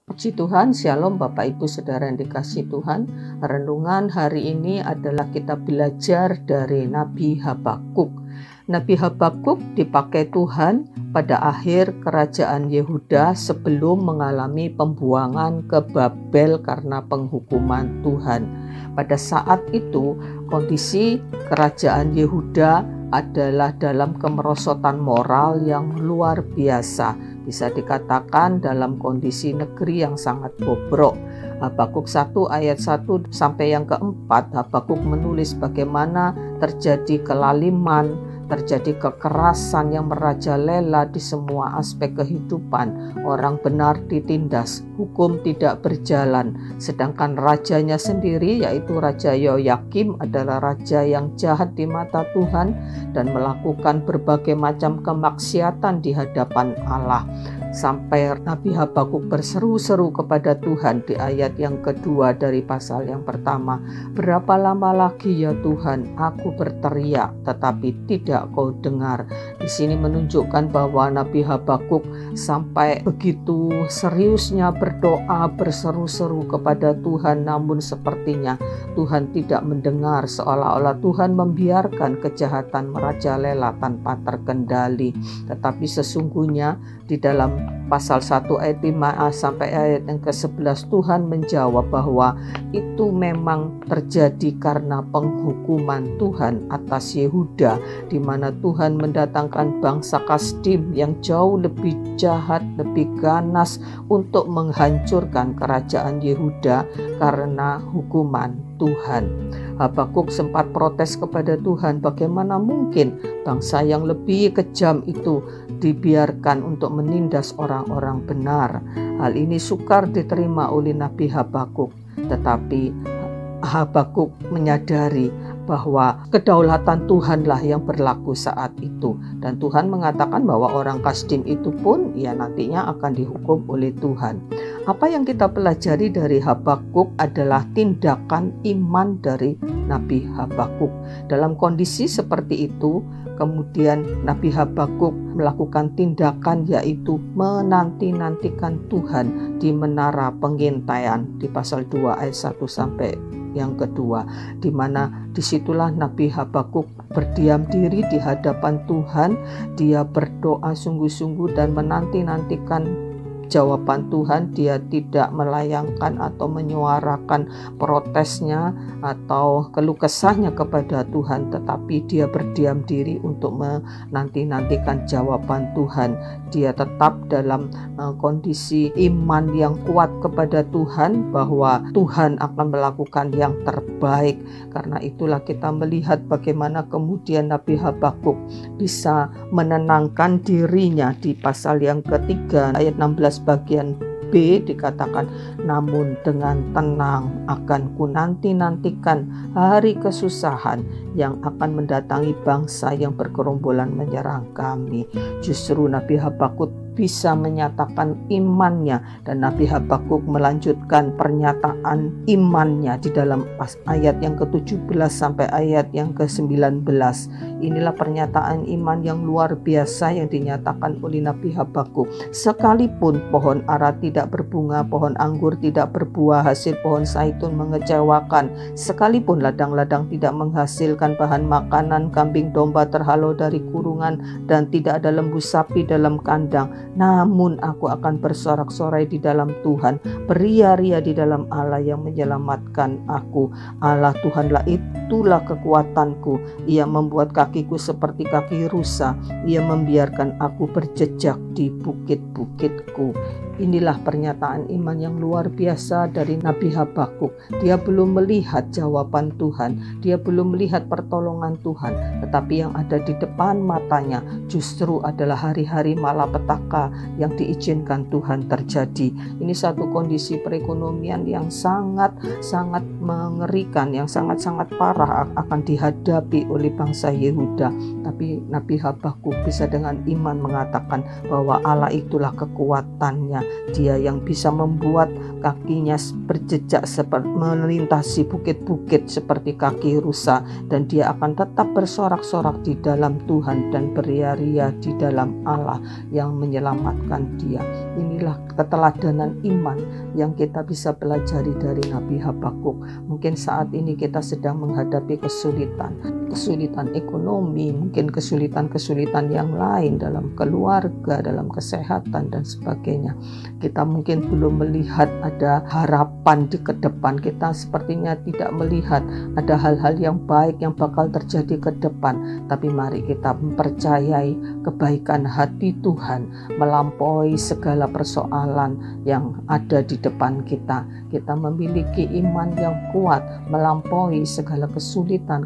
Puji Tuhan, Shalom Bapak Ibu Saudara yang dikasihi Tuhan. Renungan hari ini adalah kita belajar dari Nabi Habakuk. Nabi Habakuk dipakai Tuhan pada akhir kerajaan Yehuda sebelum mengalami pembuangan ke Babel karena penghukuman Tuhan. Pada saat itu kondisi kerajaan Yehuda adalah dalam kemerosotan moral yang luar biasa. Bisa dikatakan dalam kondisi negeri yang sangat bobrok. Habakuk 1 ayat 1 sampai yang keempat, Habakuk menulis bagaimana terjadi kelaliman, terjadi kekerasan yang merajalela di semua aspek kehidupan. Orang benar ditindas, hukum tidak berjalan. Sedangkan rajanya sendiri, yaitu Raja Yoyakim, adalah raja yang jahat di mata Tuhan dan melakukan berbagai macam kemaksiatan di hadapan Allah. Sampai Nabi Habakuk berseru-seru kepada Tuhan di ayat yang kedua dari pasal yang pertama. Berapa lama lagi ya Tuhan, aku berteriak tetapi tidak kau dengar. Di sini menunjukkan bahwa Nabi Habakuk sampai begitu seriusnya berdoa, berseru-seru kepada Tuhan, namun sepertinya Tuhan tidak mendengar, seolah-olah Tuhan membiarkan kejahatan merajalela tanpa terkendali. Tetapi sesungguhnya di dalam pasal 1 ayat 5 sampai ayat yang ke-11 Tuhan menjawab bahwa itu memang terjadi karena penghukuman Tuhan atas Yehuda, di mana Tuhan mendatangkan bangsa Kasdim yang jauh lebih jahat, lebih ganas untuk menghancurkan kerajaan Yehuda karena hukuman Tuhan. Habakuk sempat protes kepada Tuhan, bagaimana mungkin bangsa yang lebih kejam itu dibiarkan untuk menindas orang-orang benar. Hal ini sukar diterima oleh Nabi Habakuk, tetapi Habakuk menyadari bahwa kedaulatan Tuhanlah yang berlaku saat itu, dan Tuhan mengatakan bahwa orang Kasdim itu pun nantinya akan dihukum oleh Tuhan. Apa yang kita pelajari dari Habakuk adalah tindakan iman dari Nabi Habakuk. Dalam kondisi seperti itu, kemudian Nabi Habakuk melakukan tindakan, yaitu menanti-nantikan Tuhan di menara pengintaian di pasal 2 ayat 1 sampai yang kedua, di mana disitulah Nabi Habakuk berdiam diri di hadapan Tuhan. Dia berdoa sungguh-sungguh dan menanti-nantikan jawaban Tuhan. Dia tidak melayangkan atau menyuarakan protesnya atau keluh kesahnya kepada Tuhan, tetapi dia berdiam diri untuk menanti-nantikan jawaban Tuhan. Dia tetap dalam kondisi iman yang kuat kepada Tuhan, bahwa Tuhan akan melakukan yang terbaik. Karena itulah kita melihat bagaimana kemudian Nabi Habakuk bisa menenangkan dirinya. Di pasal yang ketiga ayat 16 bagian B dikatakan, namun dengan tenang akan ku nanti-nantikan hari kesusahan yang akan mendatangi bangsa yang bergerombolan menyerang kami. Justru Nabi Habakuk bisa menyatakan imannya, dan Nabi Habakuk melanjutkan pernyataan imannya di dalam ayat yang ke-17 sampai ayat yang ke-19. Inilah pernyataan iman yang luar biasa yang dinyatakan oleh Nabi Habakuk. Sekalipun pohon ara tidak berbunga, pohon anggur tidak berbuah, hasil pohon zaitun mengecewakan, sekalipun ladang-ladang tidak menghasilkan bahan makanan, kambing domba terhalau dari kurungan, dan tidak ada lembu sapi dalam kandang, namun aku akan bersorak-sorai di dalam Tuhan, beria-ria di dalam Allah yang menyelamatkan aku. Allah Tuhanlah, itulah kekuatanku. Ia membuat kakiku seperti kaki rusa. Ia membiarkan aku berjejak di bukit-bukitku. Inilah pernyataan iman yang luar biasa dari Nabi Habakuk. Dia belum melihat jawaban Tuhan, dia belum melihat pertolongan Tuhan, tetapi yang ada di depan matanya justru adalah hari-hari malapetaka yang diizinkan Tuhan terjadi. Ini satu kondisi perekonomian yang sangat-sangat mengerikan, yang sangat-sangat parah akan dihadapi oleh bangsa Yehuda. Yehuda, tapi Nabi Habakuk bisa dengan iman mengatakan bahwa Allah itulah kekuatannya. Dia yang bisa membuat kakinya berjejak melintasi bukit-bukit seperti kaki rusa, dan dia akan tetap bersorak-sorak di dalam Tuhan dan beria-ria di dalam Allah yang menyelamatkan dia. Inilah keteladanan iman yang kita bisa pelajari dari Nabi Habakuk. Mungkin saat ini kita sedang menghadapi kesulitan ekonomi, mungkin kesulitan yang lain dalam keluarga, dalam kesehatan dan sebagainya. Kita mungkin belum melihat ada harapan di ke depan. Kita sepertinya tidak melihat ada hal-hal yang baik yang bakal terjadi ke depan. Tapi mari kita mempercayai kebaikan hati Tuhan melampaui segala persoalan yang ada di depan kita. Kita memiliki iman yang kuat melampaui segala kesulitan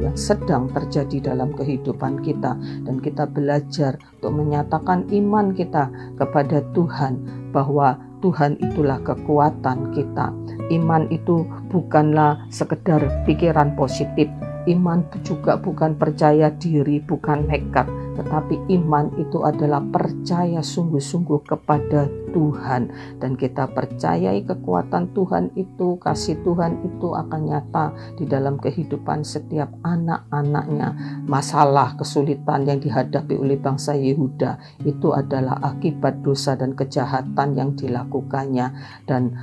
yang sedang terjadi dalam kehidupan kita, dan kita belajar untuk menyatakan iman kita kepada Tuhan, bahwa Tuhan itulah kekuatan kita. Iman itu bukanlah sekedar pikiran positif. Iman itu juga bukan percaya diri, bukan nekat, tetapi iman itu adalah percaya sungguh-sungguh kepada Tuhan, dan kita percayai kekuatan Tuhan itu, kasih Tuhan itu akan nyata di dalam kehidupan setiap anak-anaknya. Masalah, kesulitan yang dihadapi oleh bangsa Yehuda itu adalah akibat dosa dan kejahatan yang dilakukannya, dan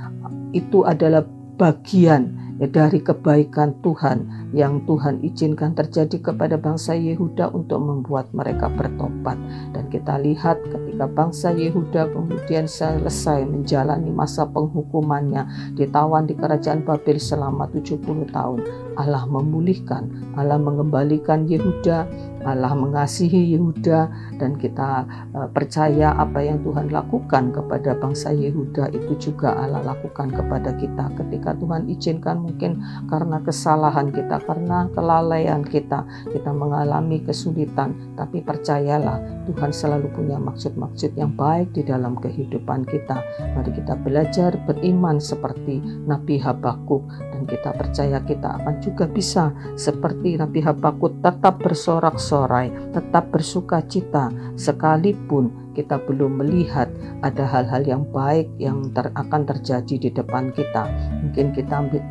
itu adalah bagian dari kebaikan Tuhan yang Tuhan izinkan terjadi kepada bangsa Yehuda untuk membuat mereka bertobat. Dan kita lihat ketika bangsa Yehuda kemudian selesai menjalani masa penghukumannya, ditawan di kerajaan Babel selama 70 tahun, Allah memulihkan, Allah mengembalikan Yehuda, Allah mengasihi Yehuda, dan kita percaya apa yang Tuhan lakukan kepada bangsa Yehuda itu juga Allah lakukan kepada kita. Ketika Tuhan izinkan mungkin karena kesalahan kita, karena kelalaian kita mengalami kesulitan, tapi percayalah Tuhan selalu punya maksud-maksud yang baik di dalam kehidupan kita. Mari kita belajar beriman seperti Nabi Habakuk, dan kita percaya kita akan juga bisa seperti Nabi Habakuk tetap bersorak-sorai, tetap bersuka cita sekalipun kita belum melihat ada hal-hal yang baik yang akan terjadi di depan kita. Mungkin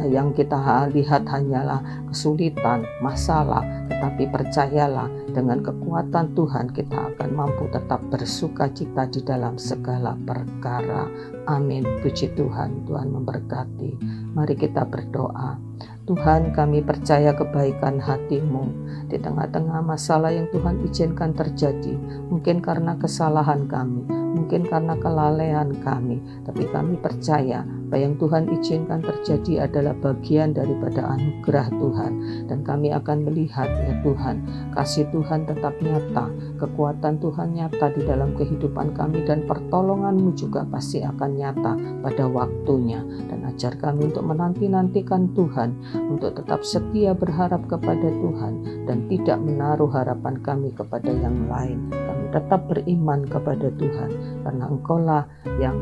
yang kita lihat hanyalah kesulitan, masalah, tetapi percayalah dengan kekuatan Tuhan kita akan mampu tetap bersuka cita di dalam segala perkara. Amin. Puji Tuhan. Tuhan memberkati. Mari kita berdoa. Tuhan, kami percaya kebaikan hati-Mu di tengah-tengah masalah yang Tuhan izinkan terjadi. Mungkin karena kesalahan kami, mungkin karena kelalaian kami, tapi kami percaya apa yang Tuhan izinkan terjadi adalah bagian daripada anugerah Tuhan. Dan kami akan melihat, ya Tuhan, kasih Tuhan tetap nyata, kekuatan Tuhan nyata di dalam kehidupan kami, dan pertolongan-Mu juga pasti akan nyata pada waktunya. Dan ajar kami untuk menanti-nantikan Tuhan, untuk tetap setia berharap kepada Tuhan, dan tidak menaruh harapan kami kepada yang lain. Kami tetap beriman kepada Tuhan, karena Engkau-lah yang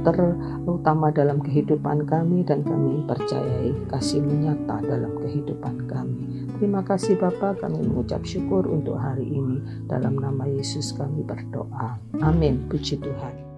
terutama dalam kehidupan kami, dan kami percayai kasih-Mu nyata dalam kehidupan kami. Terima kasih Bapa, kami mengucap syukur untuk hari ini. Dalam nama Yesus kami berdoa. Amin. Puji Tuhan.